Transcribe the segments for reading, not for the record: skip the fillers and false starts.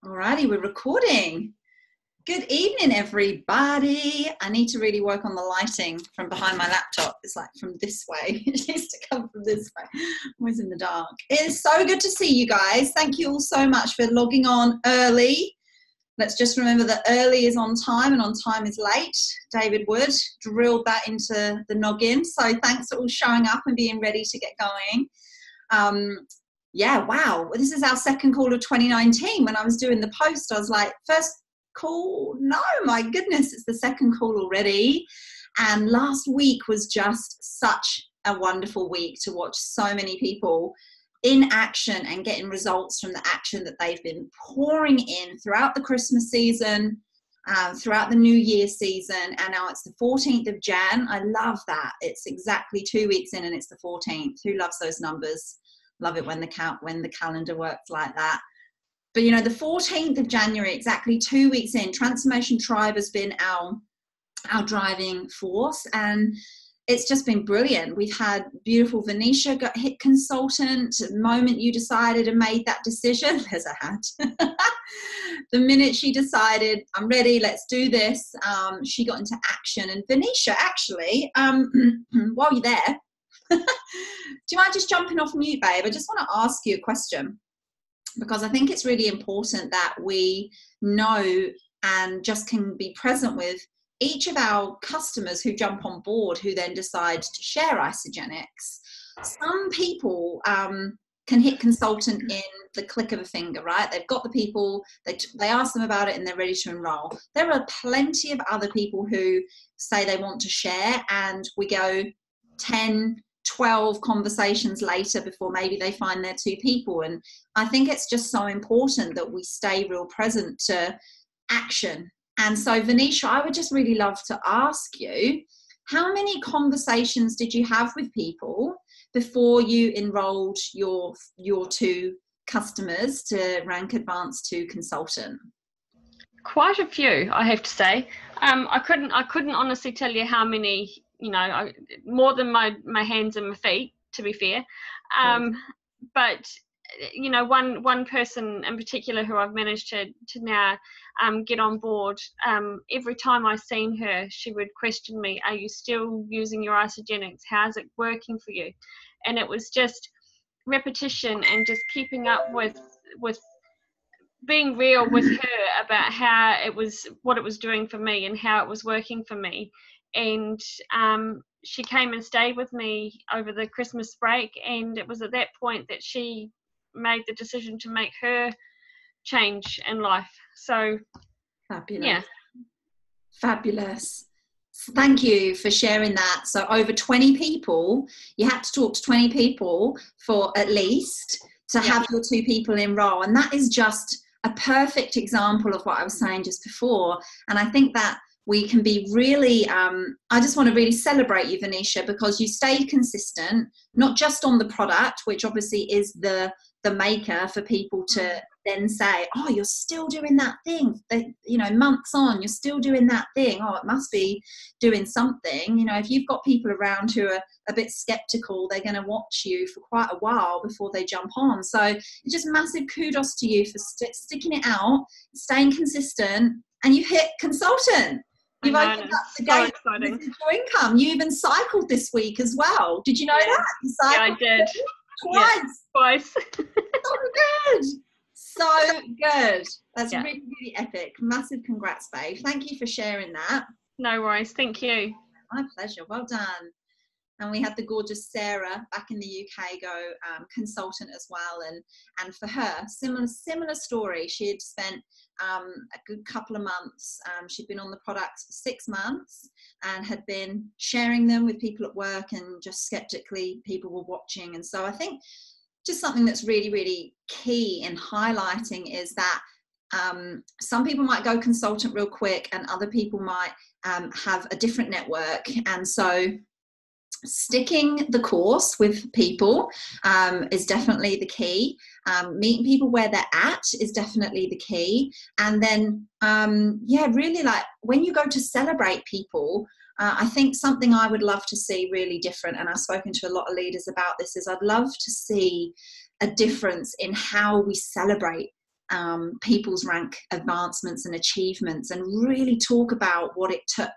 Alrighty, we're recording. Good evening, everybody. I need to really work on the lighting from behind my laptop. It's like from this way. It needs to come from this way. I'm always in the dark. It is so good to see you guys. Thank you all so much for logging on early. Let's just remember that early is on time and on time is late. David Wood drilled that into the noggin. So thanks for all showing up and being ready to get going. Yeah, wow. This is our second call of 2019. When I was doing the post, I was like, first call? No, my goodness, it's the second call already. And last week was just such a wonderful week to watch so many people in action and getting results from the action that they've been pouring in throughout the Christmas season, throughout the New Year season, and now it's the 14th of Jan. I love that. It's exactly 2 weeks in and it's the 14th. Who loves those numbers? Love it when the calendar works like that. But you know, the 14th of January, exactly 2 weeks in, Transformation Tribe has been our driving force, and it's just been brilliant. We've had beautiful Venetia got hit consultant. The moment you decided and made that decision, there's a hat. The minute she decided, I'm ready, let's do this, she got into action. And Venetia, actually, while you're there, do you mind just jumping off mute, babe? I just want to ask you a question, because I think it's really important that we know and just can be present with each of our customers who jump on board, who then decide to share Isagenix. Some people can hit consultant in the click of a finger, right? They've got the people, they ask them about it and they're ready to enroll. There are plenty of other people who say they want to share, and we go 10, 12 conversations later before maybe they find their two people. And I think it's just so important that we stay real present to action. And so Venetia, I would just really love to ask you, how many conversations did you have with people before you enrolled your two customers to rank advanced to consultant? Quite a few, I have to say. I couldn't honestly tell you how many, more than my hands and my feet, to be fair. But one person in particular who I've managed to now get on board, every time I've seen her, she would question me, are you still using your Isagenix? How's it working for you? And it was just repetition and just keeping up with being real with her about what it was doing for me and how it was working for me. And she came and stayed with me over the Christmas break, and it was at that point that she made the decision to make her change in life. So fabulous. Yeah. Fabulous. Thank you for sharing that. So over 20 people, you had to talk to 20 people for at least to have your two people enroll. And that is just a perfect example of what I was saying just before. And I think that we can be really, I just want to really celebrate you, Venetia, because you stay consistent, not just on the product, which obviously is the maker for people to then say, oh, you're still doing that thing, months on, you're still doing that thing. Oh, it must be doing something. If you've got people around who are a bit skeptical, they're going to watch you for quite a while before they jump on. So just massive kudos to you for sticking it out, staying consistent, and you hit consultant. You've opened up the gate for income. You even cycled this week as well. Did you know that? You cycled I did. Twice. So good. That's really, really epic. Massive congrats, babe. Thank you for sharing that. No worries. Thank you. My pleasure. Well done. And we had the gorgeous Sarah back in the UK go consultant as well. And for her, similar story. She had spent a good couple of months. She'd been on the products for 6 months and had been sharing them with people at work, and just skeptically people were watching. And so I think just something that's really, really key in highlighting is that some people might go consultant real quick and other people might have a different network. And so sticking the course with people is definitely the key. Meeting people where they're at is definitely the key. And then, really, like when you go to celebrate people, I think something I would love to see really different, and I've spoken to a lot of leaders about this, is I'd love to see a difference in how we celebrate people's rank advancements and achievements, and really talk about what it took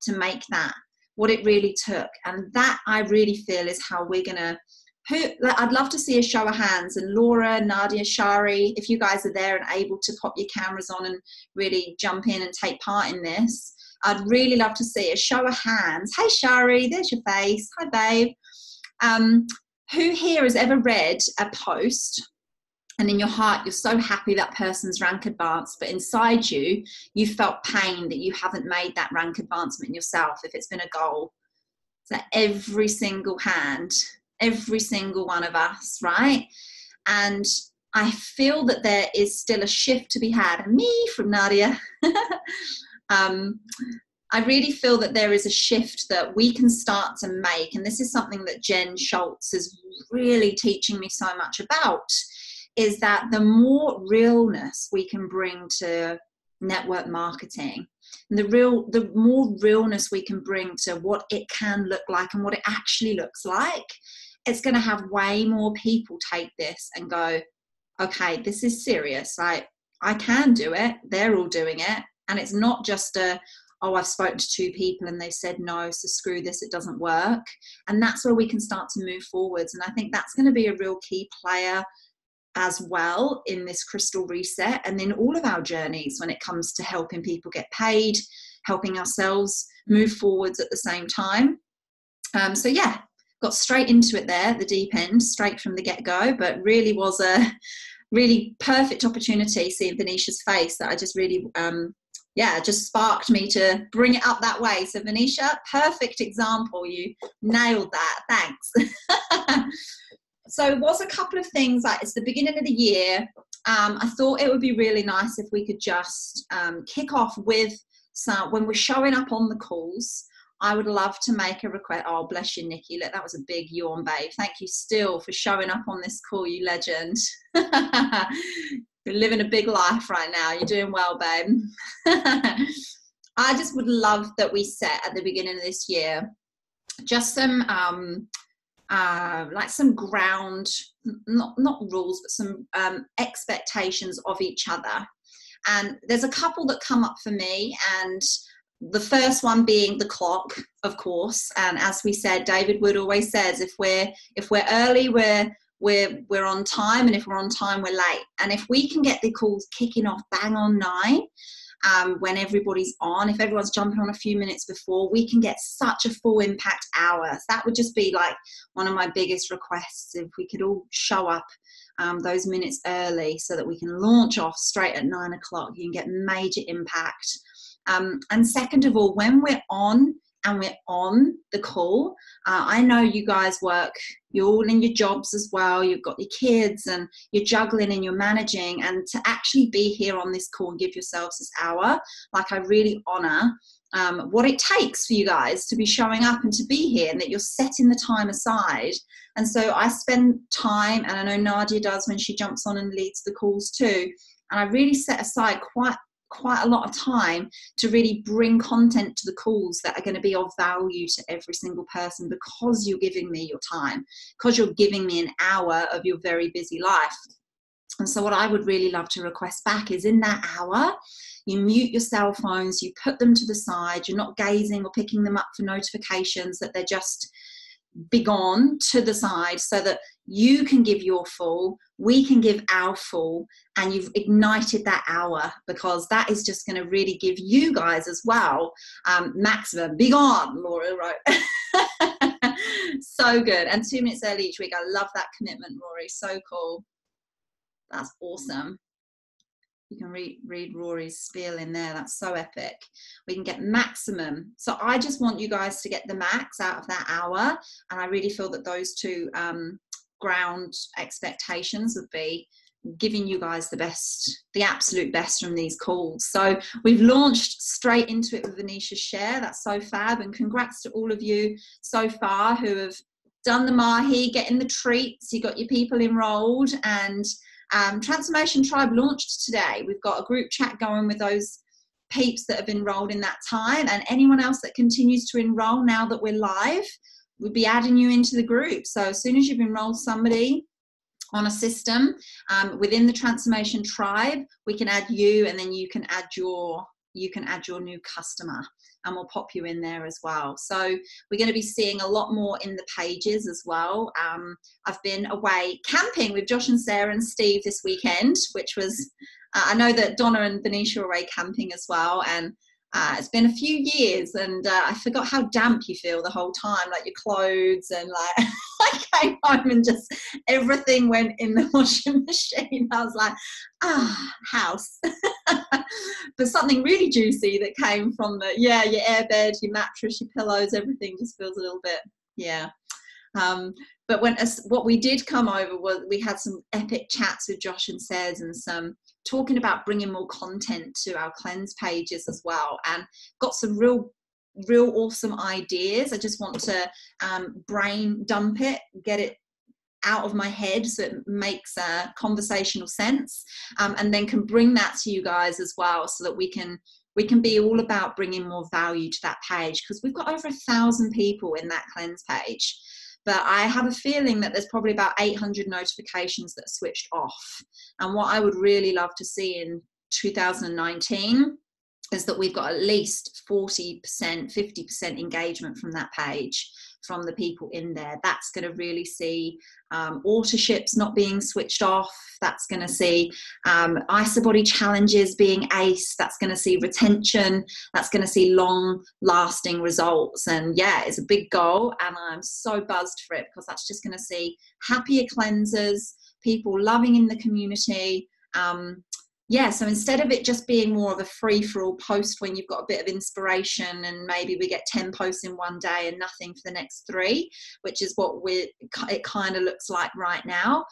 to make that, what it really took. And that, I really feel, is how we're gonna, I'd love to see a show of hands, and Laura, Nadia, Shari, if you guys are there and able to pop your cameras on and really jump in and take part in this, I'd really love to see a show of hands. Hey Shari, there's your face. Hi babe. Who here has ever read a post and in your heart you're so happy that person's rank advanced, but inside you, you felt pain that you haven't made that rank advancement yourself, if it's been a goal? So every single hand, every single one of us, right? And I feel that there is still a shift to be had. And me from Nadia. I really feel that there is a shift that we can start to make. And this is something that Jen Schultz is really teaching me so much about, is that the more realness we can bring to network marketing, and the more realness we can bring to what it can look like and what it actually looks like, it's going to have way more people take this and go, okay, this is serious. I can do it. They're all doing it. And it's not just I've spoken to 2 people and they said no, so screw this, it doesn't work. And that's where we can start to move forwards. And I think that's going to be a real key player as well in this crystal reset, and in all of our journeys when it comes to helping people get paid, helping ourselves move forwards at the same time. So yeah, got straight into it there, the deep end, straight from the get-go, but really was a really perfect opportunity seeing Venetia face that I just really just sparked me to bring it up that way. So Venetia, perfect example, you nailed that, thanks. So it was a couple of things, like it's the beginning of the year. I thought it would be really nice if we could just kick off with some, when we're showing up on the calls, I would love to make a request. Oh, bless you, Nikki. Look, that was a big yawn, babe. Thank you still for showing up on this call, you legend. You're living a big life right now. You're doing well, babe. I just would love that we set at the beginning of this year just some like some ground, not rules, but some expectations of each other. And there's a couple that come up for me, and the first one being the clock, of course. And as we said, David Wood always says, if we're early, we're on time, and if we're on time, we're late. And if we can get the calls kicking off bang on 9, when everybody's on, if everyone's jumping on a few minutes before, we can get such a full impact hour. So that would just be like one of my biggest requests, if we could all show up those minutes early so that we can launch off straight at 9 o'clock. You can get major impact. And second of all, when we're on and we're on the call, I know you guys work, you're all in your jobs as well, you've got your kids and you're juggling and you're managing, and to actually be here on this call and give yourselves this hour, like I really honor what it takes for you guys to be showing up and to be here, and that you're setting the time aside. And so I spend time, and I know Nadia does when she jumps on and leads the calls too, and I really set aside quite a lot of time to really bring content to the calls that are going to be of value to every single person, because you're giving me your time, because you're giving me an hour of your very busy life. And so what I would really love to request back is, in that hour, you mute your cell phones, you put them to the side, you're not gazing or picking them up for notifications, that they're just be gone to the side, so that you can give your full, we can give our full, and you've ignited that hour, because that is just going to really give you guys as well maximum. Be gone, Laura wrote. So good. And 2 minutes early each week. I love that commitment, Rory. So cool. That's awesome. You can read Rory's spiel in there. That's so epic. We can get maximum. So I just want you guys to get the max out of that hour. And I really feel that those two ground expectations would be giving you guys the best, the absolute best from these calls. So we've launched straight into it with Venetia's share. That's so fab. And congrats to all of you so far who have done the Mahi, getting the treats. You got your people enrolled, and Transformation Tribe launched today. We've got a group chat going with those peeps that have enrolled in that time, and anyone else that continues to enroll now that we're live, we'll be adding you into the group. So as soon as you've enrolled somebody, on a system. Within the Transformation Tribe, we can add you, and then you can add your new customer, and we'll pop you in there as well. So we're going to be seeing a lot more in the pages as well. I've been away camping with Josh and Sarah and Steve this weekend, which was, I know that Donna and Venetia are away camping as well, and it's been a few years, and I forgot how damp you feel the whole time, like your clothes, and like I came home and just everything went in the washing machine. I was like, house. But something really juicy that came from your airbed, your mattress, your pillows, everything just feels a little bit, but what we did come over was we had some epic chats with Josh and Sez, and some talking about bringing more content to our cleanse pages as well, and got some real awesome ideas. I just want to brain dump it, get it out of my head so it makes conversational sense, and then can bring that to you guys as well, so that we can be all about bringing more value to that page, because we've got over 1,000 people in that cleanse page. But I have a feeling that there's probably about 800 notifications that are switched off. And what I would really love to see in 2019 is that we've got at least 40%, 50% engagement from that page, from the people in there. That's going to really see autoships not being switched off. That's going to see IsaBody challenges being aced. That's going to see retention. That's going to see long lasting results. And yeah, it's a big goal, and I'm so buzzed for it, because that's just going to see happier cleansers, people loving in the community. So instead of it just being more of a free-for-all post when you've got a bit of inspiration, and maybe we get 10 posts in one day and nothing for the next 3, which is what it kind of looks like right now,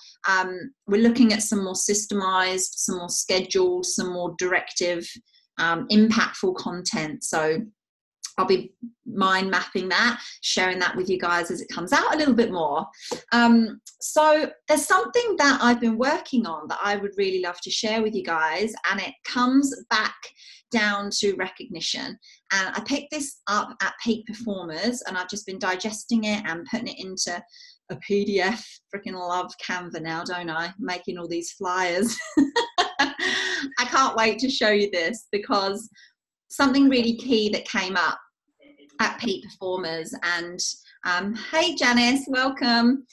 we're looking at some more systemized, some more scheduled, some more directive, impactful content. So I'll be mind mapping that, sharing that with you guys as it comes out a little bit more. So there's something that I've been working on that I would really love to share with you guys, and it comes back down to recognition. And I picked this up at Peak Performers, and I've just been digesting it and putting it into a PDF. Freaking love Canva now, don't I? Making all these flyers. I can't wait to show you this, because something really key that came up at Peak Performers, and hey Janice, welcome.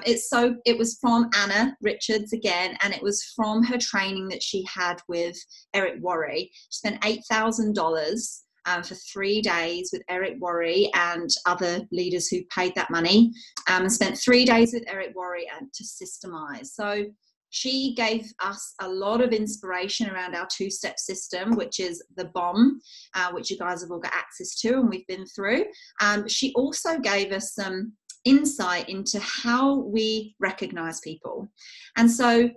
It was from Anna Richards again, and it was from her training that she had with Eric Worre. She spent $8,000 for 3 days with Eric Worre and other leaders who paid that money, and spent 3 days with Eric Worre to systemize. So she gave us a lot of inspiration around our 2-step system, which is the BOM, which you guys have all got access to and we've been through. She also gave us some insight into how we recognize people. And so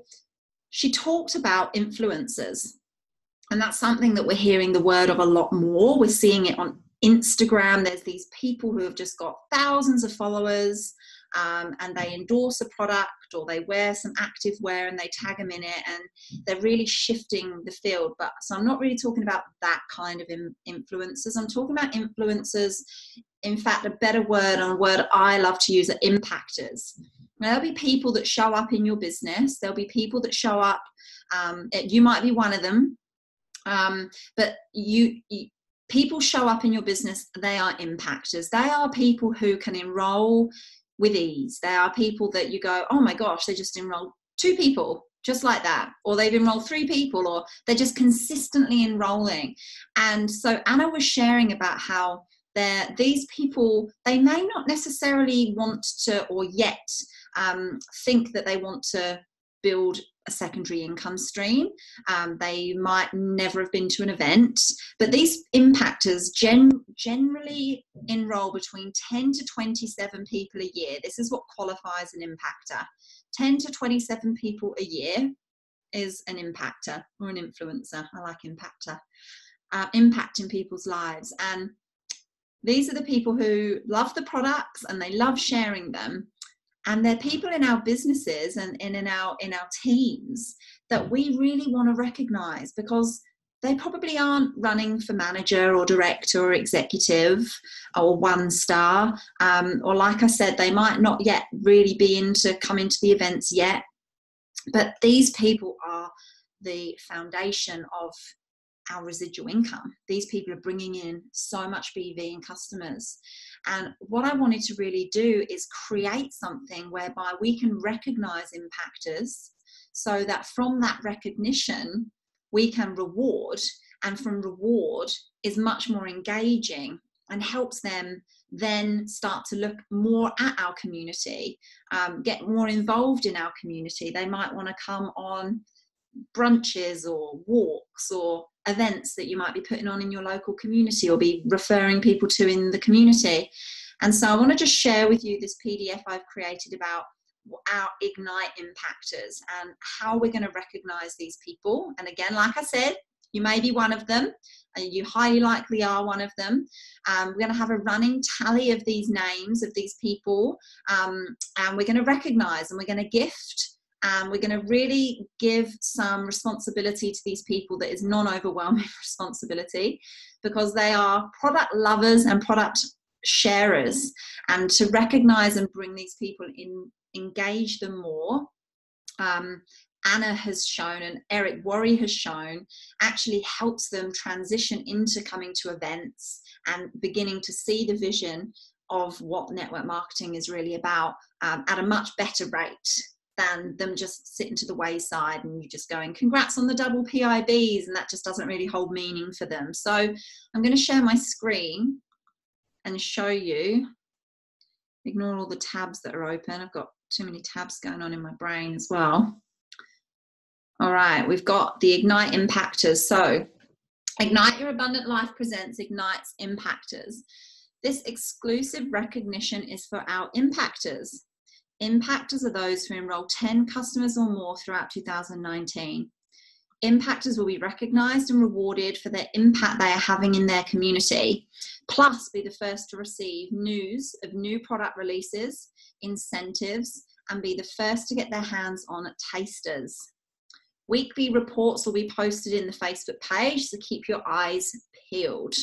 she talked about influencers. And that's something that we're hearing the word of a lot more. We're seeing it on Instagram. There's these people who have just got thousands of followers, and they endorse a product, or they wear some active wear and they tag them in it, and they're really shifting the field. But so I'm not really talking about that kind of influencers. I'm talking about influencers, in fact, a better word, and a word I love to use, are impactors. Now, there'll be people that show up in your business. There'll be people that show up, you might be one of them, but people show up in your business. They are impactors. They are people who can enroll with ease. They are people that you go, oh my gosh, they just enrolled 2 people just like that, or they've enrolled 3 people, or they're just consistently enrolling. And so Anna was sharing about how these people, they may not necessarily want to, or yet think that they want to build a secondary income stream. They might never have been to an event, but these impactors generally enroll between 10 to 27 people a year. This is what qualifies an impactor. 10 to 27 people a year is an impactor or an influencer. I like impactor. Impacting people's lives. And these are the people who love the products and they love sharing them. And they're people in our businesses and in our teams that we really want to recognize, because they probably aren't running for manager or director or executive or 1-star. Or like I said, they might not yet really be into coming to the events yet. But these people are the foundation of our residual income. These people are bringing in so much BV and customers. And what I wanted to really do is create something whereby we can recognize impactors, so that from that recognition, we can reward, and from reward is much more engaging and helps them then start to look more at our community, get more involved in our community. They might want to come on brunches or walks or events that you might be putting on in your local community, or be referring people to in the community. And so I want to just share with you this PDF I've created about our Ignite impactors and how we're going to recognize these people. And again, like I said, you may be one of them, and you highly likely are one of them. We're going to have a running tally of these names of these people, and we're going to recognize, and we're going to gift, and we're going to really give some responsibility to these people that is non-overwhelming responsibility, because they are product lovers and product sharers. And to recognize and bring these people in, engage them more, Anna has shown, and Eric Worre has shown, actually helps them transition into coming to events and beginning to see the vision of what network marketing is really about, at a much better rate than them just sitting to the wayside and you just going, congrats on the double PIBs, and that just doesn't really hold meaning for them. So I'm going to share my screen and show you. Ignore all the tabs that are open. I've got too many tabs going on in my brain as well. All right, we've got the Ignite impactors. So Ignite Your Abundant Life presents Ignite's impactors. This exclusive recognition is for our impactors. Impactors are those who enroll 10 customers or more throughout 2019. Impactors will be recognized and rewarded for their impact they are having in their community, plus be the first to receive news of new product releases, incentives, and be the first to get their hands on tasters. Weekly reports will be posted in the Facebook page, so keep your eyes peeled.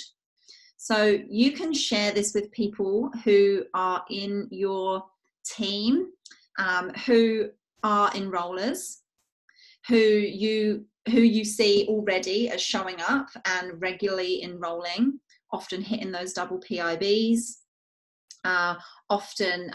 So you can share this with people who are in your team, who are enrollers, who you see already as showing up and regularly enrolling, often hitting those double PIBs, often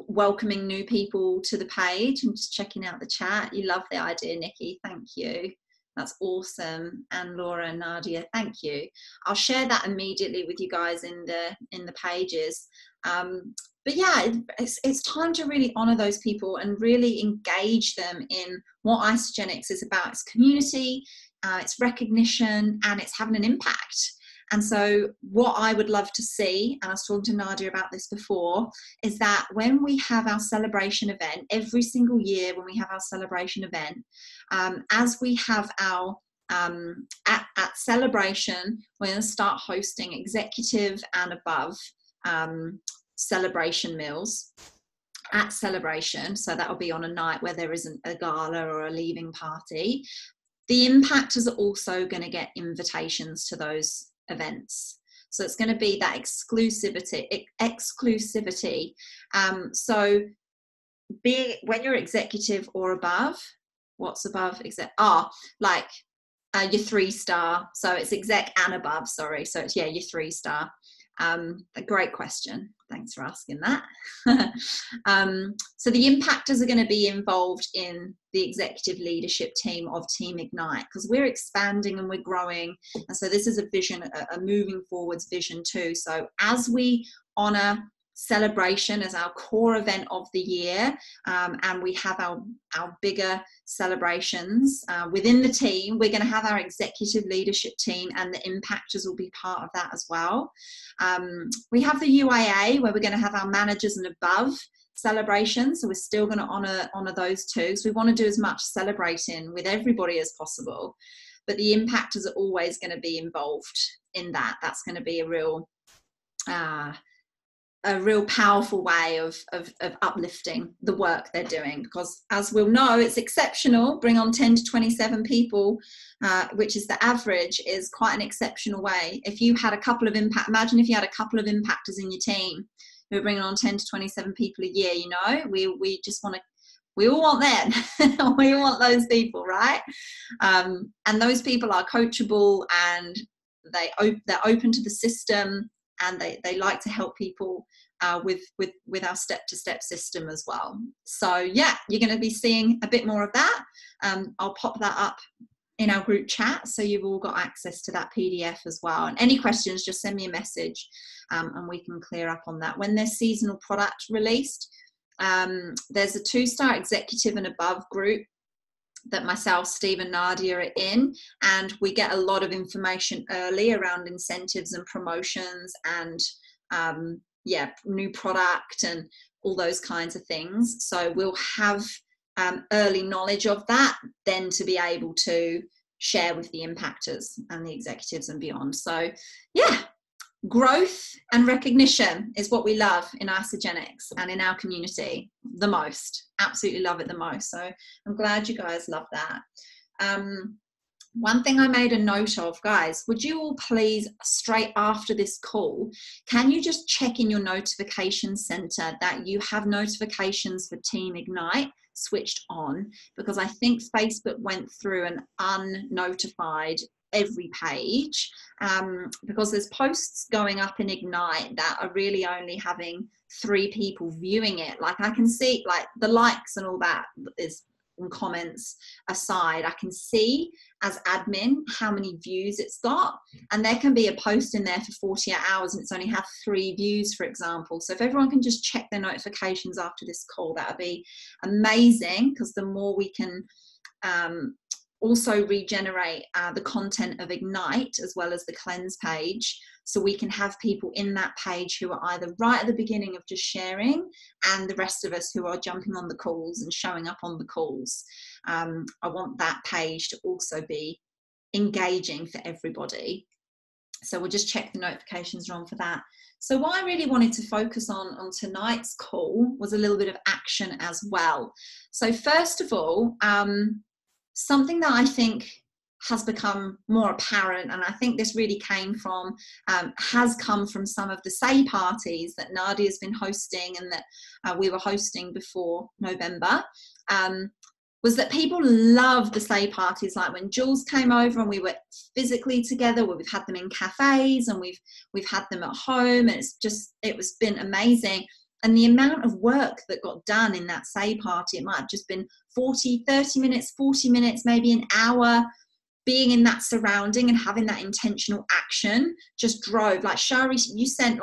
welcoming new people to the page. and just checking out the chat. You love the idea, Nikki. Thank you. That's awesome. And Laura and Nadia, thank you. I'll share that immediately with you guys in the pages. But yeah, it's time to really honor those people and really engage them in what Isagenix is about. It's community, it's recognition, and it's having an impact. And so what I would love to see, and I was talking to Nadia about this before, is that when we have our celebration event, every single year when we have our celebration event, as we have our, at celebration, we're going to start hosting executive and above celebration meals at celebration. So that'll be on a night where there isn't a gala or a leaving party. The impactors are also going to get invitations to those events. So it's going to be that exclusivity. So when you're executive or above, what's above exec? Like your 3-star. So it's exec and above, sorry. So it's, yeah, your 3-star. A great question. Thanks for asking that. So the impactors are going to be involved in the executive leadership team of Team Ignite, because we're expanding and we're growing. And so this is a vision, a moving forwards vision too. So as we honor celebration as our core event of the year, and we have our bigger celebrations within the team, we're going to have our executive leadership team, and the impactors will be part of that as well. We have the UAA, where we're going to have our managers and above celebrations, so we're still going to honor those too. So we want to do as much celebrating with everybody as possible, but the impactors are always going to be involved in that. That's going to be a real powerful way of uplifting the work they're doing, because as we'll know, it's exceptional. Bring on 10 to 27 people, which is the average, is quite an exceptional way. If you had imagine if you had a couple of impactors in your team who are bringing on 10 to 27 people a year, we just want to We all want them. We want those people, right? And those people are coachable, and they're open to the system, and they like to help people with our step-to-step system as well. So yeah, you're going to be seeing a bit more of that. I'll pop that up in our group chat, so you've all got access to that PDF as well. And any questions, just send me a message, and we can clear up on that. When there's seasonal product released, there's a 2-star executive and above group that myself, Steve and Nadia are in, and we get a lot of information early around incentives and promotions and new product and all those kinds of things. So we'll have early knowledge of that then to be able to share with the impactors and the executives and beyond. So yeah, growth and recognition is what we love in Isagenix and in our community the most. Absolutely love it the most. So I'm glad you guys love that. One thing I made a note of, guys, would you all please, straight after this call, can you just check in your notification center that you have notifications for Team Ignite switched on? Because I think Facebook went through and unnotified every page, because there's posts going up in Ignite that are really only having 3 people viewing it. Like I can see, like the likes and all that is, and comments aside, I can see as admin how many views it's got, and there can be a post in there for 48 hours and it's only had 3 views, for example. So if everyone can just check their notifications after this call, that would be amazing, because the more we can also regenerate the content of Ignite as well as the cleanse page, so we can have people in that page who are either right at the beginning of just sharing, and the rest of us who are jumping on the calls and showing up on the calls. I want that page to also be engaging for everybody. So we'll just check the notifications are on for that. So what I really wanted to focus on tonight's call was a little bit of action as well. So first of all, something that I think has become more apparent, and I think this really came from, has come from some of the say parties that Nadia's been hosting and that we were hosting before November, was that people love the say parties. Like when Jules came over and we were physically together, we've had them in cafes and we've had them at home, and it's been amazing. And the amount of work that got done in that say party, it might have just been 30 minutes, 40 minutes, maybe an hour, being in that surrounding and having that intentional action just drove. Like Shari, you sent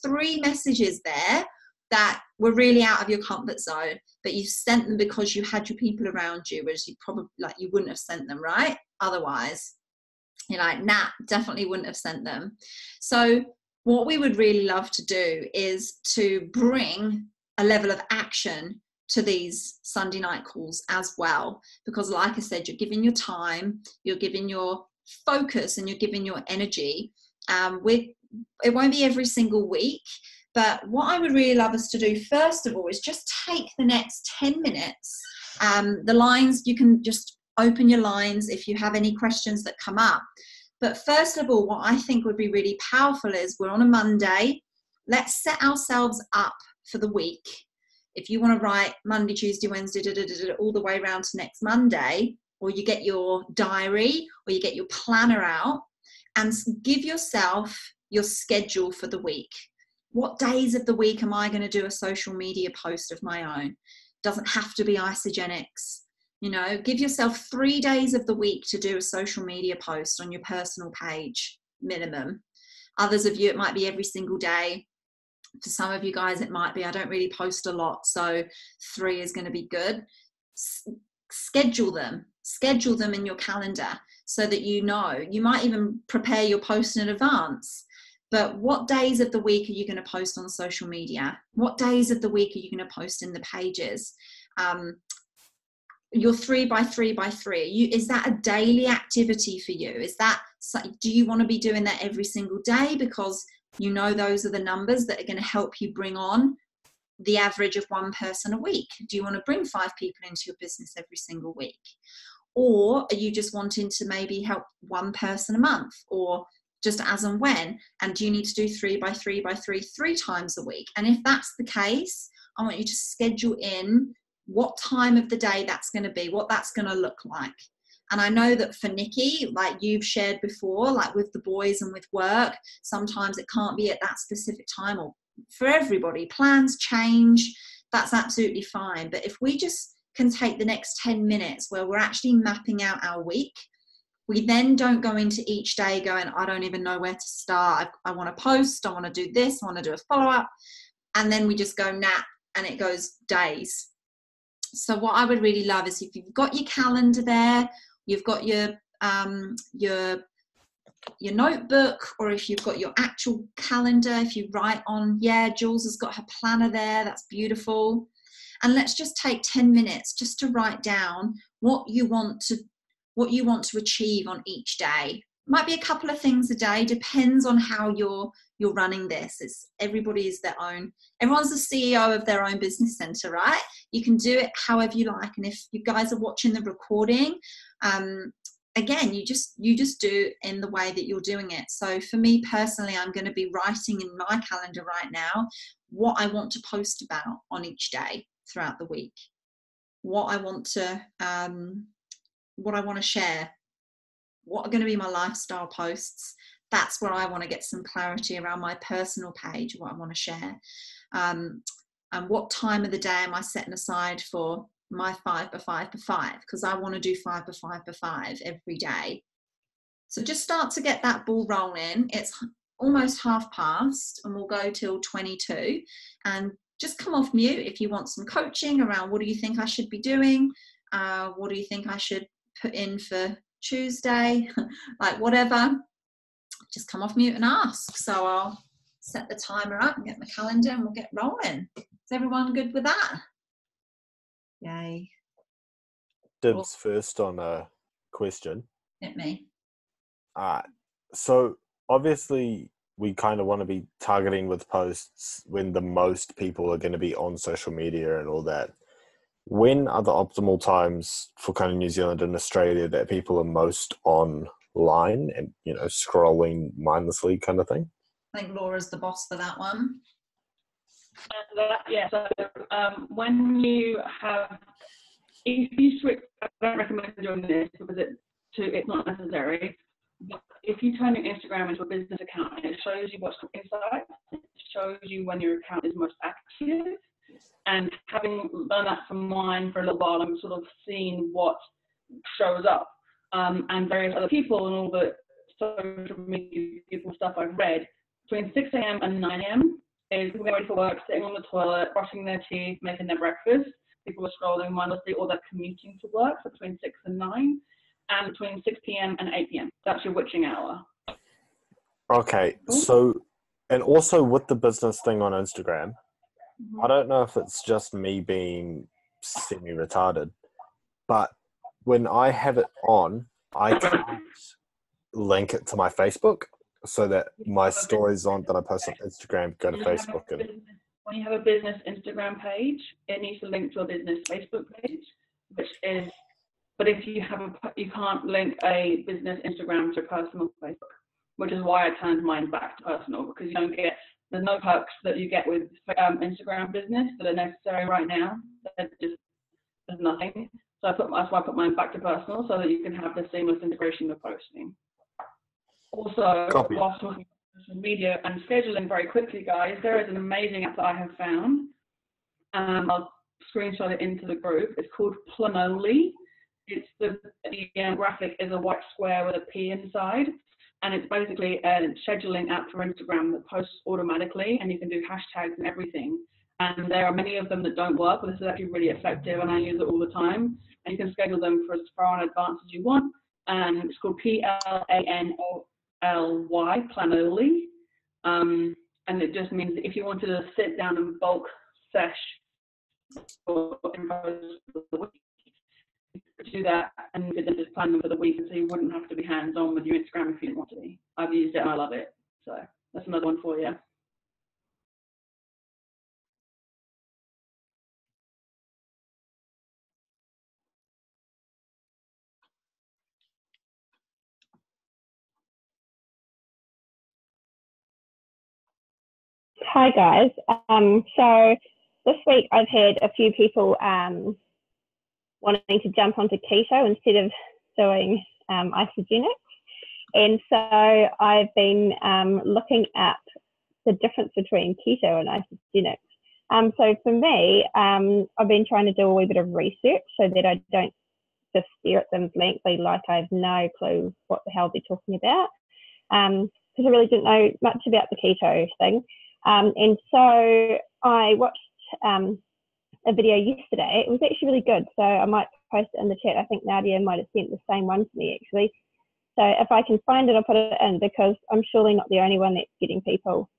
3 messages there that were really out of your comfort zone, but you sent them because you had your people around you, whereas you probably, you wouldn't have sent them, right? Otherwise, you're like, nah, definitely wouldn't have sent them. So what we would really love to do is to bring a level of action to these Sunday night calls as well, because like I said, you're giving your time, you're giving your focus, and you're giving your energy. It won't be every single week, but what I would really love us to do first of all is just take the next 10 minutes. The lines, you can just open your lines if you have any questions that come up. But first of all, what I think would be really powerful is, we're on a Monday. Let's set ourselves up for the week. If you want to write Monday, Tuesday, Wednesday, all the way around to next Monday, or you get your diary or you get your planner out and give yourself your schedule for the week. What days of the week am I going to do a social media post of my own? Doesn't have to be Isagenix. Give yourself 3 days of the week to do a social media post on your personal page, minimum. Others of you, it might be every single day. For some of you guys, it might be, I don't really post a lot, so 3 is going to be good. Schedule them in your calendar so that you might even prepare your post in advance. But what days of the week are you going to post on social media? What days of the week are you going to post in the pages? Your 3 by 3 by 3, is that a daily activity for you? Do you want to be doing that every single day, because those are the numbers that are going to help you bring on the average of 1 person a week? Do you want to bring 5 people into your business every single week? Or are you just wanting to maybe help 1 person a month, or just as and when? And do you need to do 3 by 3 by 3 3 times a week? And if that's the case, I want you to schedule in what time of the day that's going to be, what that's going to look like. And I know that for Nikki, like you've shared before, like with the boys and with work, sometimes it can't be at that specific time, or for everybody, plans change. That's absolutely fine. But if we just can take the next 10 minutes where we're actually mapping out our week, we then don't go into each day going, I don't even know where to start. I want to post, I want to do this, I want to do a follow-up. And then we just go nap and it goes days. So what I would really love is if you've got your calendar there, you've got your notebook, or if you've got your actual calendar, if you write on, Jules has got her planner there, that's beautiful. And let's just take 10 minutes just to write down what you want to achieve on each day. Might be a couple of things a day, depends on how you're running this. Everybody's everyone's the CEO of their own business center, right? You can do it however you like. And if you guys are watching the recording, again, you just do in the way that you're doing it. So for me personally, I'm going to be writing in my calendar right now what I want to post about on each day throughout the week, what I want to share, what are going to be my lifestyle posts. That's where I want to get some clarity around my personal page, what I want to share. And what time of the day am I setting aside for my 5 by 5 by 5? Because I want to do 5 by 5 by 5 every day. So just start to get that ball rolling. It's almost past, and we'll go till 22. And just come off mute if you want some coaching around what do you think I should be doing? What do you think I should put in for Tuesday? Like whatever, just come off mute and ask. So I'll set the timer up and get my calendar and we'll get rolling. Is everyone good with that? Yay. Dibs first on a question. Hit me. So obviously we kind of want to be targeting with posts when the most people are going to be on social media and all that. When are the optimal times for kind of New Zealand and Australia that people are most online and, scrolling mindlessly kind of thing? I think Laura's the boss for that one. So when you have, if you switch, I don't recommend doing this because it's not necessary. But if you turn your Instagram into a business account, it shows you what's inside. It shows you when your account is most active. And having done that from mine for a little while, I'm sort of seeing what shows up. And various other people and all the social media people stuff I've read, between 6 a.m. and 9 a.m. is people getting ready for work, sitting on the toilet, brushing their teeth, making their breakfast. People are scrolling mindlessly, or they're commuting to work, so between 6 and 9. And between 6 p.m. and 8 p.m. That's your witching hour. Okay, so, and also with the business thing on Instagram, I don't know if it's just me being semi-retarded, but when I have it on, I can't link it to my Facebook so that my stories that I post on Instagram go to Facebook. When you have a business Instagram page, it needs to link to a business Facebook page, but if you can't link a business Instagram to a personal Facebook, which is why I turned mine back to personal, because there's no perks that you get with Instagram business that are necessary right now. There's nothing. So that's why I put mine back to personal, so that you can have the seamless integration of posting. Also, whilst talking about social media and scheduling very quickly, guys, there is an amazing app that I have found. I'll screenshot it into the group. It's called Planoly. It's the graphic is a white square with a P inside. And it's basically a scheduling app for Instagram that posts automatically, and you can do hashtags and everything. And there are many of them that don't work, but this is actually really effective, and I use it all the time. And you can schedule them for as far in advance as you want. And it's called Planoly, Planoly. And it just means that if you wanted to sit down and bulk sesh or impose the week, do that and then just plan them for the week, so you wouldn't have to be hands-on with your Instagram if you didn't want to be. I've used it and I love it. So that's another one for you. Hi guys. So this week I've had a few people wanting to jump onto keto instead of doing isogenics. And so I've been looking at the difference between keto and isogenics. So for me, I've been trying to do a wee bit of research so that I don't just stare at them blankly like I have no clue what the hell they're talking about. Because I really didn't know much about the keto thing. And so I watched a video yesterday. It was actually really good. So I might post it in the chat. I think Nadia might have sent the same one to me actually. So if I can find it, I'll put it in, because I'm surely not the only one that's getting people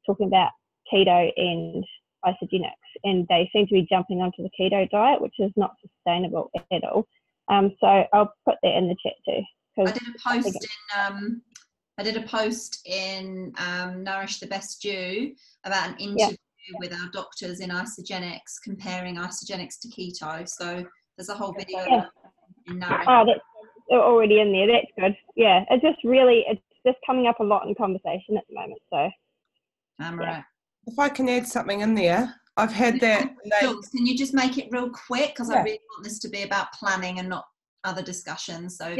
talking about keto and isogenics, and they seem to be jumping onto the keto diet, which is not sustainable at all. So I'll put that in the chat too. I did a post in Nourish the Best You about an interview with our doctors in isogenics, comparing isogenics to keto. So there's a whole video in Nourish. Oh, that's already in there. That's good. Yeah, it's just coming up a lot in conversation at the moment. So, right. If I can add something in there, I've had that. Jules, can you just make it real quick? Because I really want this to be about planning and not other discussions. So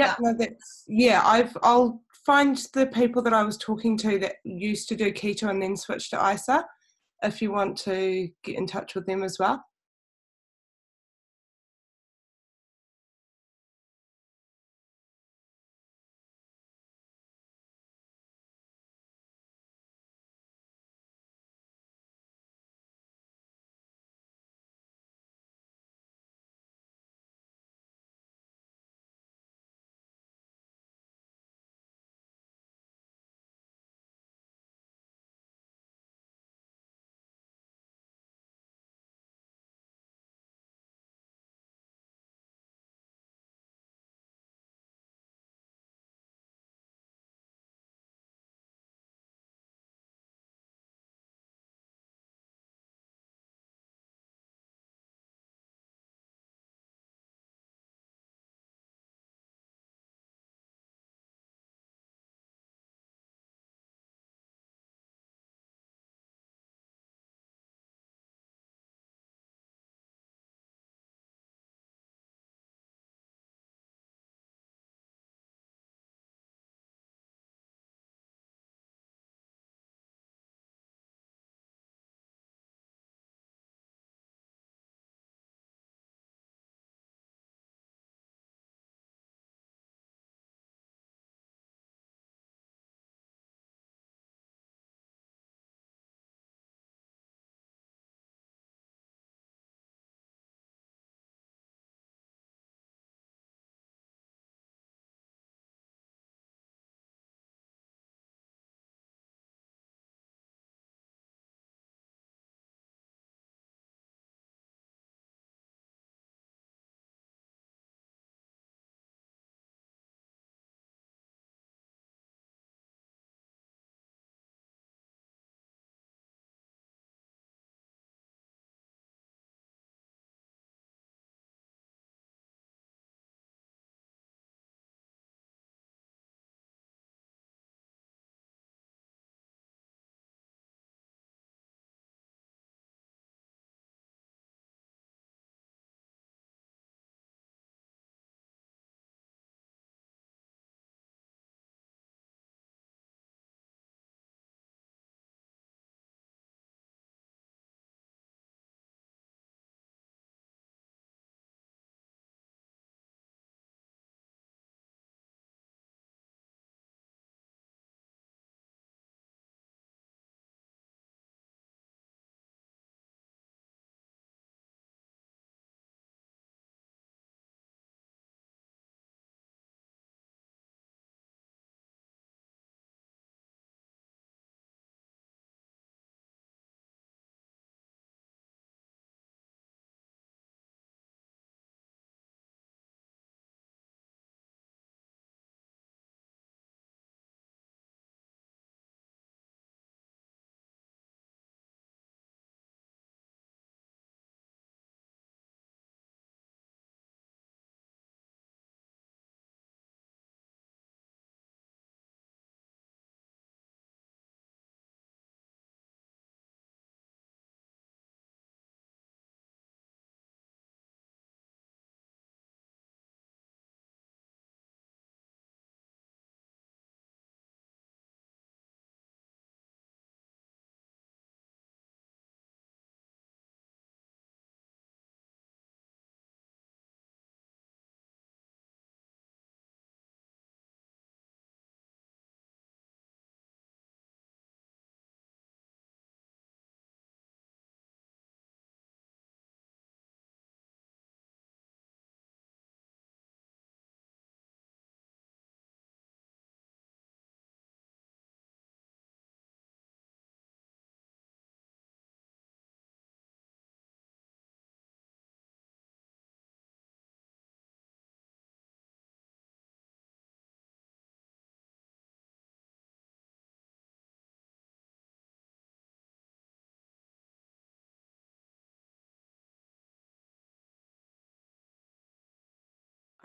I'll find the people that I was talking to that used to do keto and then switched to ISA, if you want to get in touch with them as well.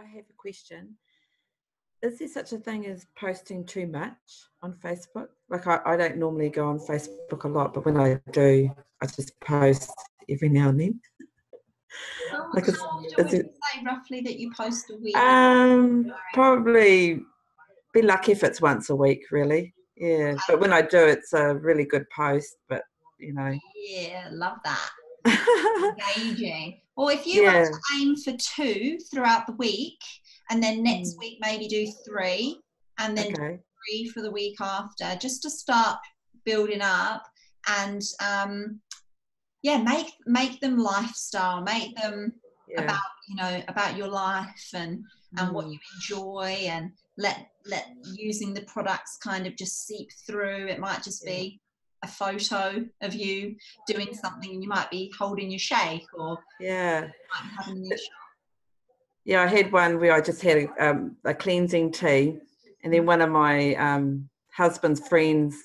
I have a question. Is there such a thing as posting too much on Facebook? Like I don't normally go on Facebook a lot, but when I do, I just post every now and then. Like How often would you say roughly that you post a week? Probably be lucky if it's once a week, really. Yeah, but when I do, it's a really good post. But Yeah, love that. Engaging. Or if you were to aim for 2 throughout the week, and then next week maybe do 3, and then do 3 for the week after, just to start building up, and make them lifestyle, make them about your life and what you enjoy, and let using the products kind of just seep through. It might just be a photo of you doing something, and you might be holding your shake, or having your shot. Yeah, I had one where I just had a cleansing tea, and then one of my husband's friends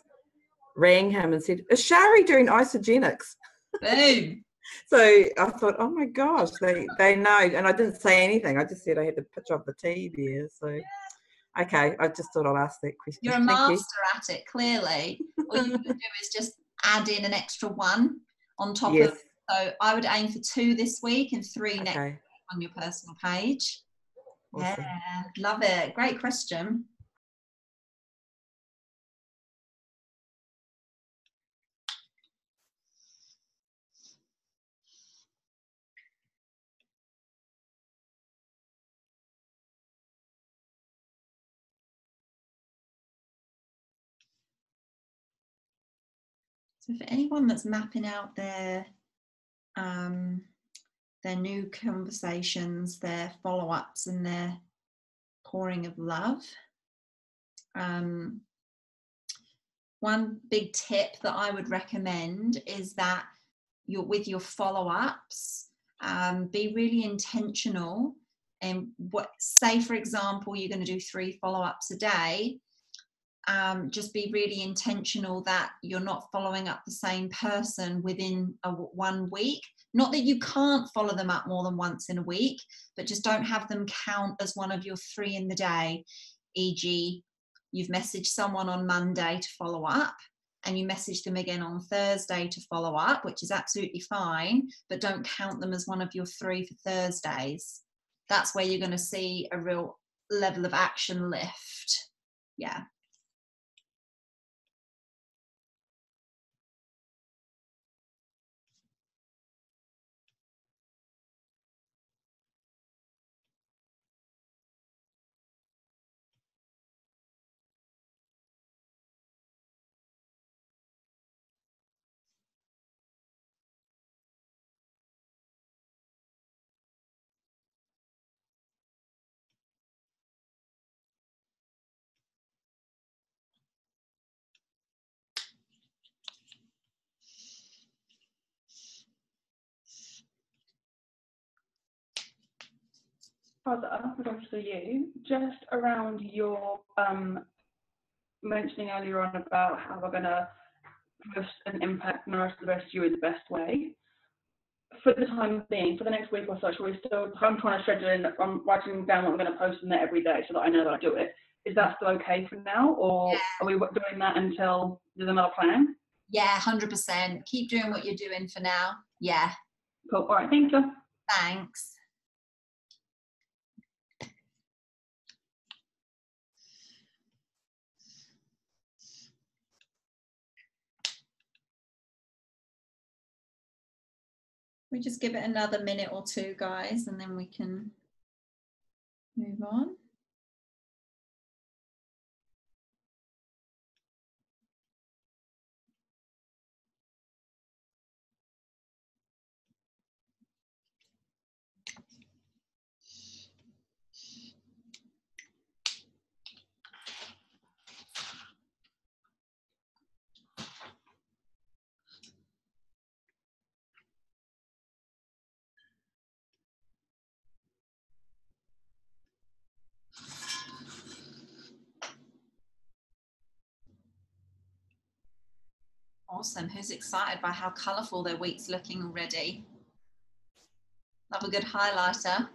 rang him and said, "Is Shari doing Isogenics?" Boom. So I thought, oh my gosh, they know. And I didn't say anything. I just said I had the picture of the tea there. So, okay, I just thought I'll ask that question. You're a master at it, clearly. All you can do is just add in an extra 1 on top of. So I would aim for 2 this week and 3 next week on your personal page. Awesome. Yeah, love it. Great question. So for anyone that's mapping out their new conversations, their follow-ups, and their pouring of love, one big tip that I would recommend is that with your follow-ups, be really intentional. And say for example you're going to do 3 follow-ups a day, just be really intentional that you're not following up the same person within 1 week. Not that you can't follow them up more than once in a week, but just don't have them count as one of your 3 in the day. E.g., you've messaged someone on Monday to follow up, and you message them again on Thursday to follow up, which is absolutely fine, but don't count them as one of your 3 for Thursdays. That's where you're going to see a real level of action lift. Yeah. Father, for you, just around your mentioning earlier on about how we're going to post an impact and nourish the best you in the best way. For the time being, for the next week or so, I'm trying to schedule in, I'm writing down what I'm going to post in there every day so that I know that I do it. Is that still okay for now, or are we doing that until there's another plan? Yeah, 100%. Keep doing what you're doing for now. Yeah. Cool. All right. Thank you. Thanks. We just give it another minute or 2, guys, and then we can move on. Awesome. Who's excited by how colourful their week's looking already? Love a good highlighter.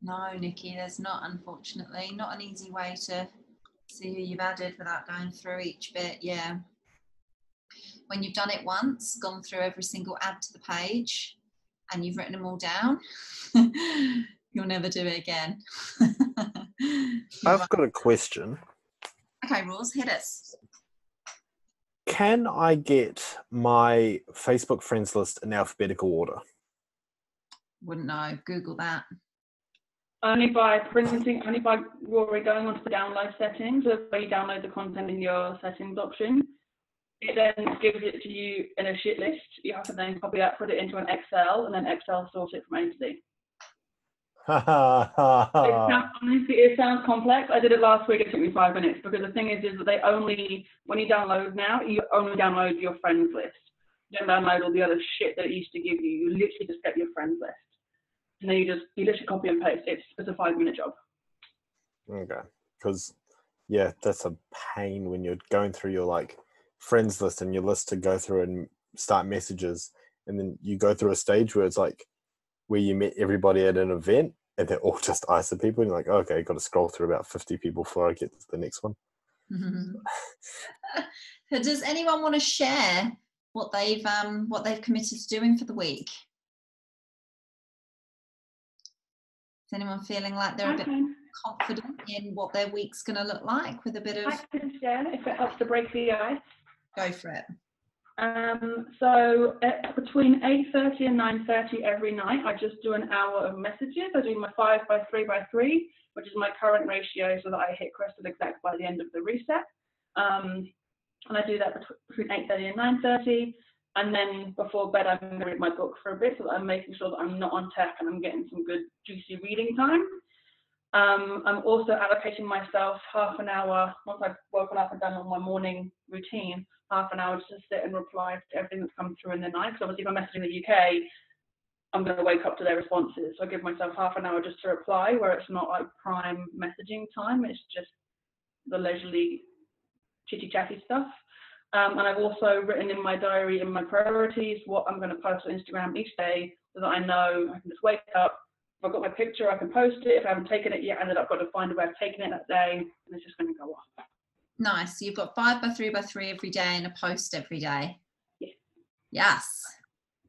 No, Nikki, there's not, unfortunately. Not an easy way to see who you've added without going through each bit. Yeah. When you've done it once, gone through every single add to the page, and you've written them all down, you'll never do it again. I've got a question. Okay, Rules, hit us. Can I get my Facebook friends list in alphabetical order? Wouldn't know. Google that. Only by Rory going onto the download settings, where you download the content in your settings option. It then gives it to you in a shit list. You have to then copy that, put it into an Excel, and then Excel sorts it from A to Z. Honestly, it sounds complex. I did it last week. It took me 5 minutes, because the thing is that they only, when you download now, you only download your friends list. You don't download all the other shit that it used to give you. You literally just get your friends list, and then you literally copy and paste. It's a 5-minute job. Okay, because yeah, that's a pain when you're going through your like friends list and your list to go through and start messages, and then you go through a stage where it's like where you met everybody at an event and they're all just ISA people, and you're like, okay, got to scroll through about 50 people before I get to the next one. So does anyone want to share what they've committed to doing for the week? Is anyone feeling like they're a bit confident in what their week's going to look like, with a bit of... I can share if it helps to break the ice. Go for it. So between 8:30 and 9:30 every night, I just do an hour of messages. I do my 5x3x3, which is my current ratio, so that I hit crystal exact by the end of the reset. And I do that between 8:30 and 9:30. And then before bed, I'm going to read my book for a bit, so that I'm making sure that I'm not on tech and I'm getting some good, juicy reading time. I'm also allocating myself half an hour, once I've woken up and done all my morning routine, half an hour just to sit and reply to everything that's come through in the night. Because obviously if I'm messaging the UK, I'm going to wake up to their responses. So I give myself half an hour just to reply, where it's not like prime messaging time. It's just the leisurely chitty-chatty stuff. And I've also written in my diary, in my priorities, what I'm going to post on Instagram each day, so that I know I can just wake up. If I've got my picture, I can post it. If I haven't taken it yet, and then I've got to find a way of taking it that day, and it's just going to go off. Nice. So you've got 5x3x3 every day and a post every day. Yeah. Yes.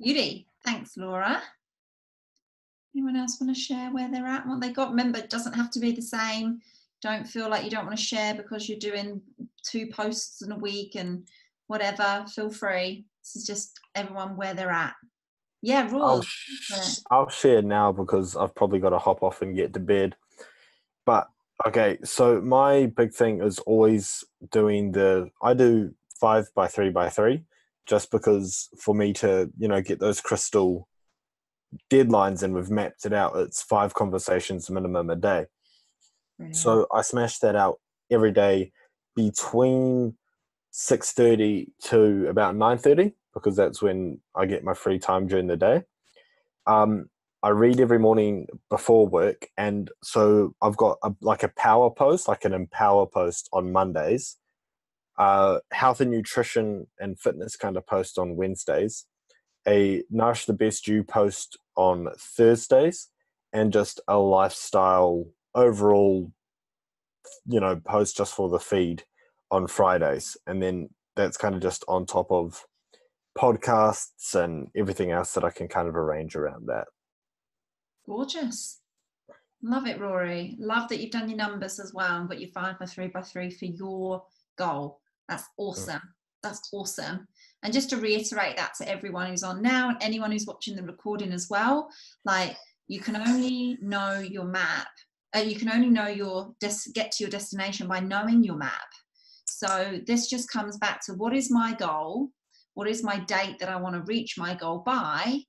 Beauty. Thanks, Laura. Anyone else want to share where they're at, what they got? Remember, it doesn't have to be the same. Don't feel like you don't want to share because you're doing 2 posts in a week and whatever. Feel free. This is just everyone where they're at. Yeah, rules. I'll share now, because I've probably got to hop off and get to bed. But okay, so my big thing is always doing I do 5x3x3, just because for me to, get those crystal deadlines, and we've mapped it out. It's 5 conversations minimum a day. Brilliant. So I smash that out every day between 6:30 to about 9:30, because that's when I get my free time during the day. I read every morning before work, and so I've got a power post, like an empower post on Mondays, health and nutrition and fitness kind of post on Wednesdays, a Nourish the Best You post on Thursdays, and just a lifestyle overall, post just for the feed on Fridays. And then that's kind of just on top of podcasts and everything else that I can kind of arrange around that. Gorgeous. Love it, Rory. Love that you've done your numbers as well and got your 5x3x3 for your goal. That's awesome. That's awesome. And just to reiterate that to everyone who's on now and anyone who's watching the recording as well, like, you can only know your map. You can only know get to your destination by knowing your map. So this just comes back to, what is my goal? What is my date that I want to reach my goal by?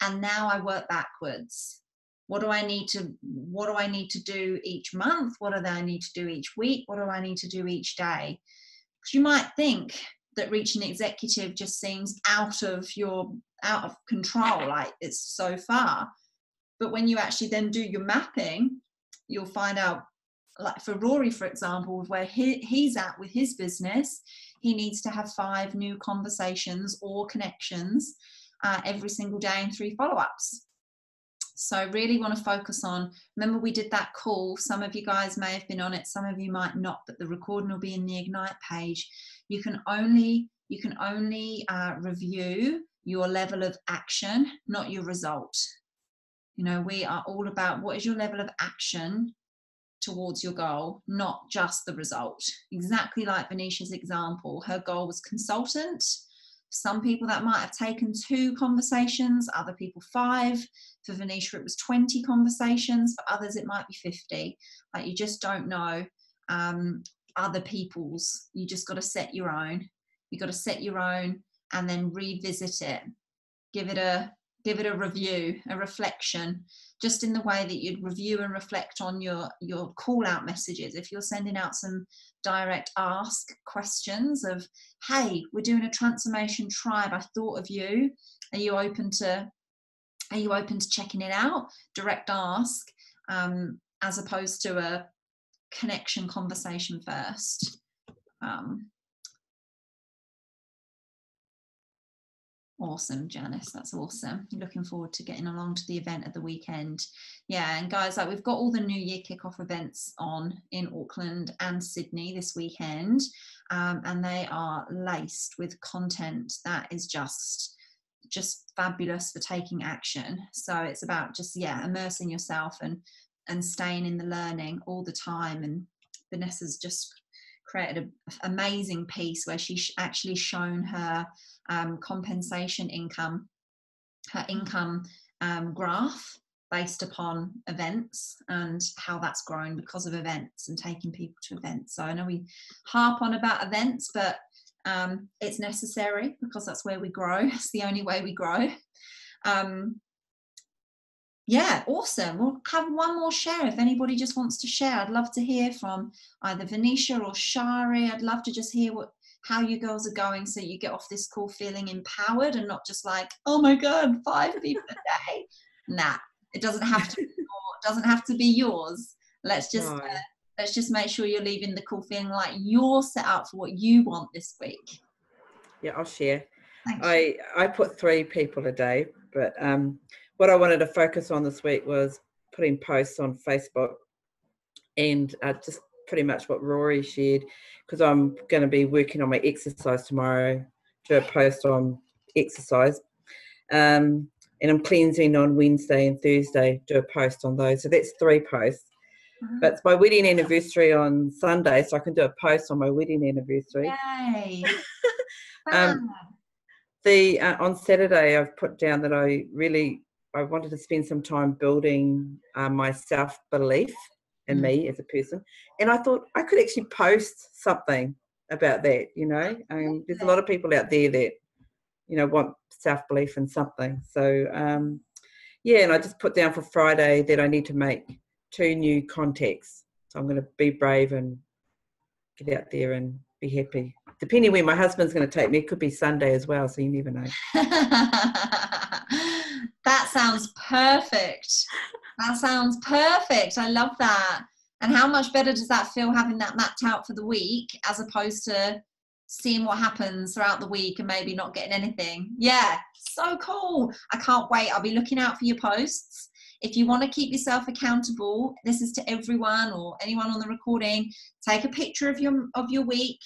And now I work backwards. What do I need to do each month? What do I need to do each week? What do I need to do each day? Because you might think that reaching executive just seems out of control, like it's so far. But when you actually then do your mapping, you'll find out, like for Rory, for example, where he's at with his business, he needs to have 5 new conversations or connections every single day and 3 follow-ups. So really want to focus on, remember we did that call, some of you guys may have been on it, some of you might not, but the recording will be in the Ignite page. You can only review your level of action, not your result. You know, we are all about what is your level of action towards your goal, not just the result. Exactly like Venetia's example, her goal was consultant. Some people that might have taken 2 conversations, other people 5. For Venetia, it was 20 conversations. For others, it might be 50. Like, you just don't know other people's. You just got to set your own. You got to set your own and then revisit it. Give it a review, a reflection, just in the way that you'd review and reflect on your call out messages. If you're sending out some direct ask questions of, hey, we're doing a transformation tribe, I thought of you. Are you open to checking it out? Direct ask, as opposed to a connection conversation first. Awesome, Janice, that's awesome. Looking forward to getting along to the event at the weekend. Yeah, and guys, like, we've got all the New Year kickoff events on in Auckland and Sydney this weekend, and they are laced with content that is just fabulous for taking action. So it's about just, yeah, immersing yourself and staying in the learning all the time. And Vanessa's just created an amazing piece where she's actually shown her compensation income, her income graph based upon events and how that's grown because of events and taking people to events. So I know we harp on about events, but it's necessary because that's where we grow. It's the only way we grow. Yeah, awesome. We'll have one more share if anybody just wants to share. I'd love to hear from either Venetia or Shari. I'd love to just hear how you girls are going, so you get off this call feeling empowered and not just like, oh my God, 5 people a day. Nah, it doesn't have to be yours. Let's just make sure you're leaving the call feeling like you're set up for what you want this week. Yeah, I'll share. Thanks. I put 3 people a day, but what I wanted to focus on this week was putting posts on Facebook, and just pretty much what Rory shared, because I'm going to be working on my exercise tomorrow, do a post on exercise, and I'm cleansing on Wednesday and Thursday, do a post on those. So that's 3 posts. But it's my wedding anniversary on Sunday, so I can do a post on my wedding anniversary. Yay. On Saturday, I've put down that I wanted to spend some time building my self-belief in me as a person. And I thought I could actually post something about that, you know. There's a lot of people out there that, you know, want self-belief in something. So, yeah, and I just put down for Friday that I need to make 2 new contacts. So I'm going to be brave and get out there and be happy. Depending where my husband's going to take me, it could be Sunday as well, so you never know. That sounds perfect. That sounds perfect. I love that. And how much better does that feel, having that mapped out for the week, as opposed to seeing what happens throughout the week and maybe not getting anything? Yeah, so cool. I can't wait. I'll be looking out for your posts. If you want to keep yourself accountable, this is to everyone or anyone on the recording, take a picture of your week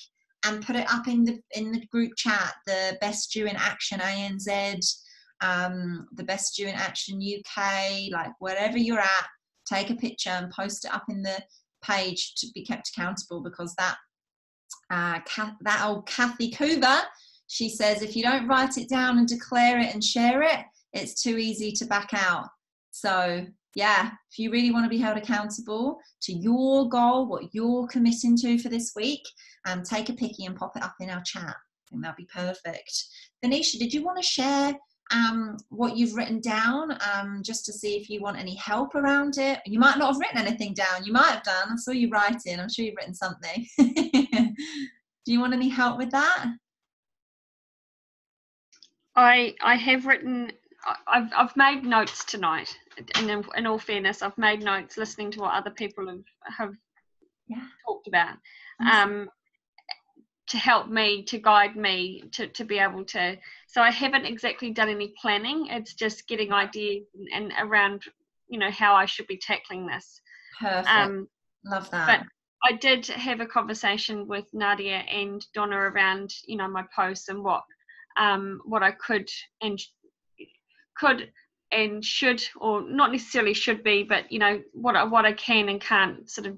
and put it up in the group chat, the Best Stew in Action ANZ, the Best Stew in Action UK, like wherever you're at, take a picture and post it up in the page to be kept accountable, because that old Kathy Coover, she says, if you don't write it down and declare it and share it, it's too easy to back out. So yeah, if you really want to be held accountable to your goal, what you're committing to for this week, take a picky and pop it up in our chat. I think that'd be perfect. Venetia, did you want to share what you've written down, just to see if you want any help around it? You might not have written anything down. You might have done. I saw you writing. I'm sure you've written something. Do you want any help with that? I have written. I've made notes tonight. In all fairness, I've made notes listening to what other people have talked about, to help me, to guide me, to be able to. So I haven't exactly done any planning. It's just getting ideas and around how I should be tackling this. Perfect. Love that. But I did have a conversation with Nadia and Donna around, my posts and what I could and should, or not necessarily should be, but what I can and can't sort of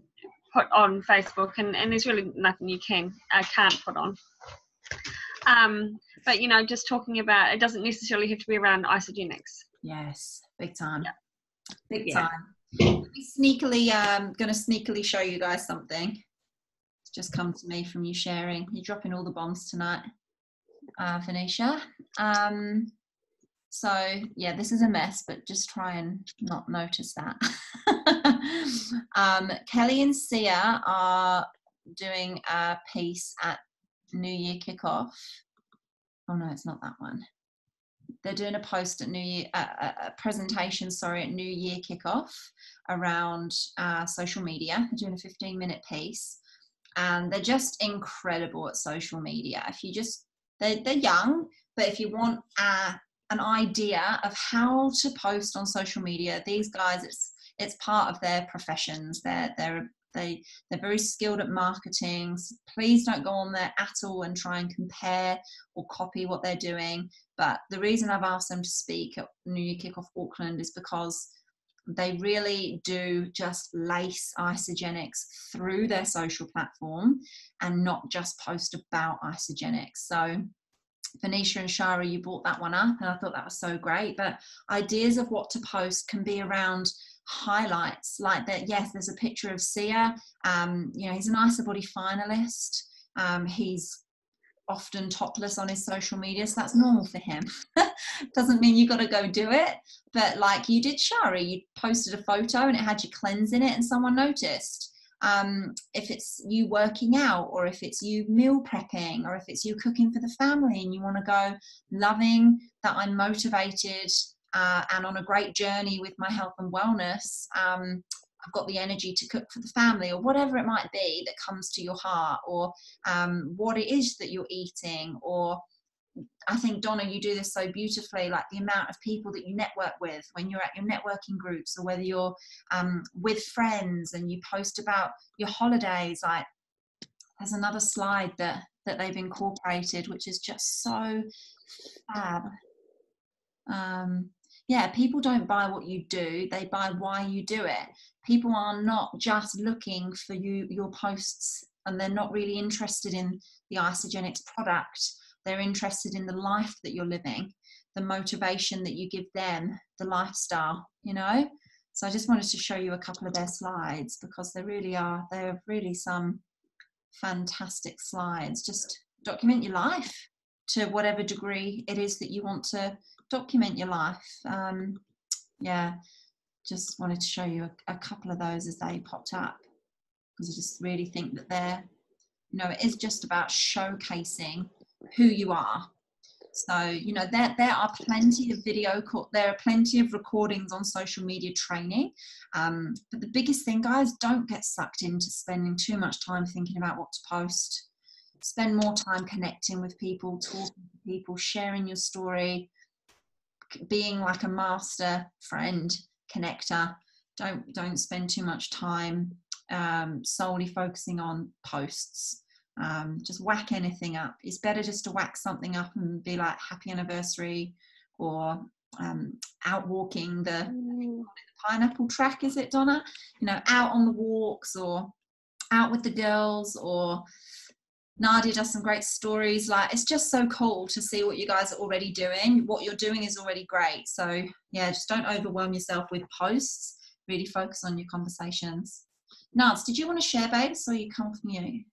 put on Facebook, and there's really nothing you can't put on. But just talking about, it doesn't necessarily have to be around Isagenix. Yes, big time. Yeah. Big time. Let me gonna sneakily show you guys something. It's just come to me from you sharing. You're dropping all the bombs tonight, Venetia. So yeah, this is a mess, but just try and not notice that. Kelly and Sia are doing a piece at New Year Kickoff. Oh no, it's not that one. They're doing a post at New Year, a presentation, at New Year Kickoff around social media. They're doing a 15-minute piece, and they're just incredible at social media. If you they're young, but if you want an idea of how to post on social media, these guys, it's part of their professions. They're very skilled at marketing. So please don't go on there at all and try and compare or copy what they're doing. But the reason I've asked them to speak at New Year Kickoff Auckland is because they really do just lace Isagenix through their social platform and not just post about Isagenix. So Venetia and Shara, you brought that one up, and I thought that was so great. But ideas of what to post can be around highlights, like that. Yes, there's a picture of Sia. He's an IsaBody finalist. He's often topless on his social media, so that's normal for him. Doesn't mean you got to go do it, but like you did, Shari, you posted a photo and it had your cleanse in it, and someone noticed. If it's you working out, or if it's you meal prepping, or if it's you cooking for the family, and you want to go loving that I'm motivated and on a great journey with my health and wellness, I've got the energy to cook for the family, or whatever it might be that comes to your heart, or what it is that you're eating. Or I think, Donna, you do this so beautifully, like the amount of people that you network with when you're at your networking groups, or whether you're with friends and you post about your holidays. Like there's another slide that they've incorporated, which is just so fab. People don't buy what you do, they buy why you do it. People are not just looking for your posts, and they're not really interested in the Isagenix product. They're interested in the life that you're living, the motivation that you give them, the lifestyle, So I just wanted to show you a couple of their slides, because they're really some fantastic slides. Just document your life to whatever degree it is that you want to document your life. Just wanted to show you a couple of those as they popped up, because I just really think that it is just about showcasing who you are. So there are plenty of there are plenty of recordings on social media training, but the biggest thing, guys, don't get sucked into spending too much time thinking about what to post. Spend more time connecting with people, talking to people, sharing your story, being like a master friend connector. Don't spend too much time solely focusing on posts. Just whack anything up. It's better just to whack something up and be like happy anniversary, or out walking the pineapple track, is it, Donna? Out on the walks, or out with the girls, or Nadia does some great stories. Like, it's just so cool to see what you guys are already doing. What you're doing is already great. So yeah, just don't overwhelm yourself with posts. Really focus on your conversations. Nance, did you want to share, babe? So you come off mute.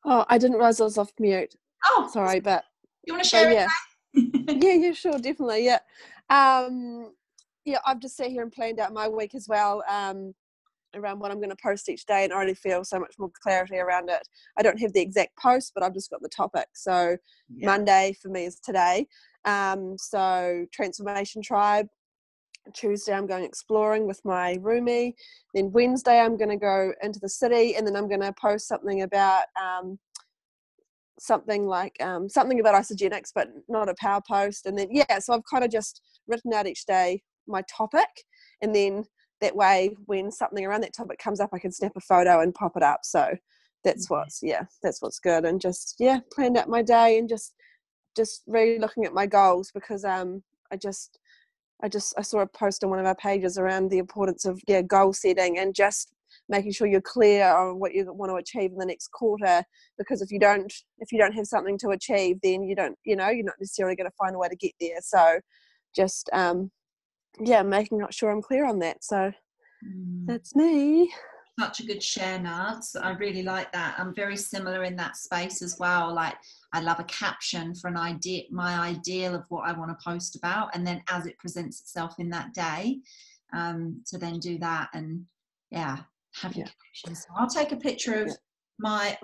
Oh, I didn't realize I was off mute. Oh, sorry, but you want to share it? Yeah, sure, definitely. Yeah. I've just sat here and planned out my week as well, around what I'm going to post each day, and I already feel so much more clarity around it. I don't have the exact post, but I've just got the topic. So Monday for me is today. So Transformation Tribe. Tuesday I'm going exploring with my roomie. Then Wednesday I'm going to go into the city, and then I'm going to post something about something about Isagenix, but not a power post. And then so I've kind of just written out each day my topic, and then that way when something around that topic comes up, I can snap a photo and pop it up. So that's what's good. And just planned out my day and just really looking at my goals, because I saw a post on one of our pages around the importance of goal setting and just making sure you're clear on what you want to achieve in the next quarter, because if you don't have something to achieve, then you're not necessarily going to find a way to get there. So just making sure I'm clear on that. So that's me. Such a good share, Nads. I really like that. I'm very similar in that space as well. Like, I love a caption for an idea, my ideal of what I want to post about, and then as it presents itself in that day, to then do that and have your captions. So I'll take a picture of my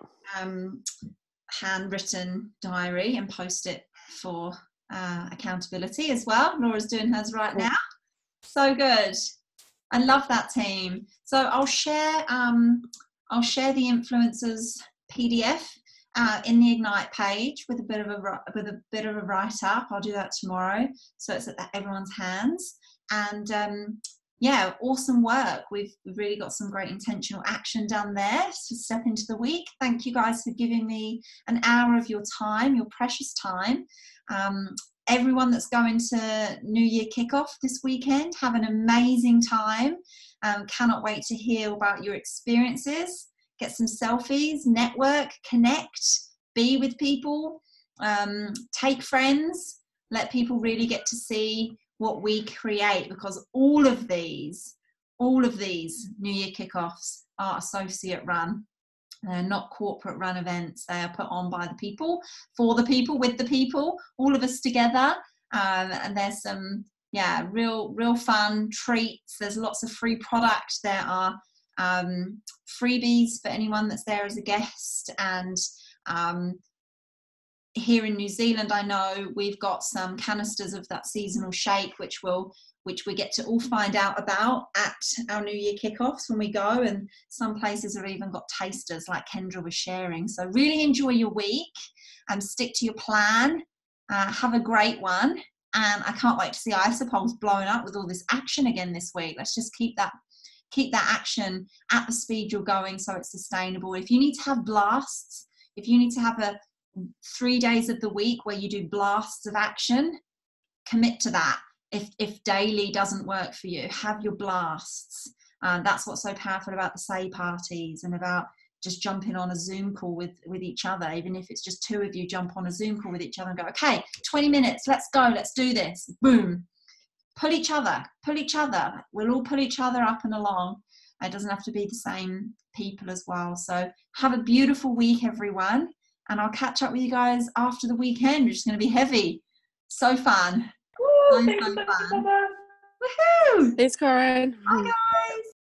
handwritten diary and post it for accountability as well. Laura's doing hers right now. So good. I love that, team. So I'll share the influencers PDF in the Ignite page with a bit of a write up. I'll do that tomorrow, so it's at everyone's hands. And awesome work. We've really got some great intentional action done there to step into the week. Thank you guys for giving me an hour of your time, your precious time. Everyone that's going to New Year kickoff this weekend, have an amazing time. Cannot wait to hear about your experiences. Get some selfies, network, connect, be with people, take friends, let people really get to see what we create, because all of these New Year kickoffs are associate run. They're not corporate run events. They are put on by the people, for the people, with the people, all of us together. And there's some, real fun treats. There's lots of free product. There are freebies for anyone that's there as a guest. And here in New Zealand, I know we've got some canisters of that seasonal shake, which we get to all find out about at our New Year kickoffs when we go, and some places have even got tasters like Kendra was sharing. So really enjoy your week and stick to your plan. Have a great one, and I can't wait to see Isopulse blowing up with all this action again this week. Let's just keep that action at the speed you're going, so it's sustainable. If you need to have blasts, if you need to have 3 days of the week where you do blasts of action, commit to that. If daily doesn't work for you, have your blasts. That's what's so powerful about the say parties and about just jumping on a Zoom call with each other. Even if it's just 2 of you, jump on a Zoom call with each other and go, okay, 20 minutes, let's go, let's do this. Boom. Pull each other. We'll all pull each other up and along. It doesn't have to be the same people as well. So have a beautiful week, everyone. And I'll catch up with you guys after the weekend, which is going to be heavy. So fun. Thanks, fun. Baba. Woohoo! Thanks, Corinne. Bye, guys.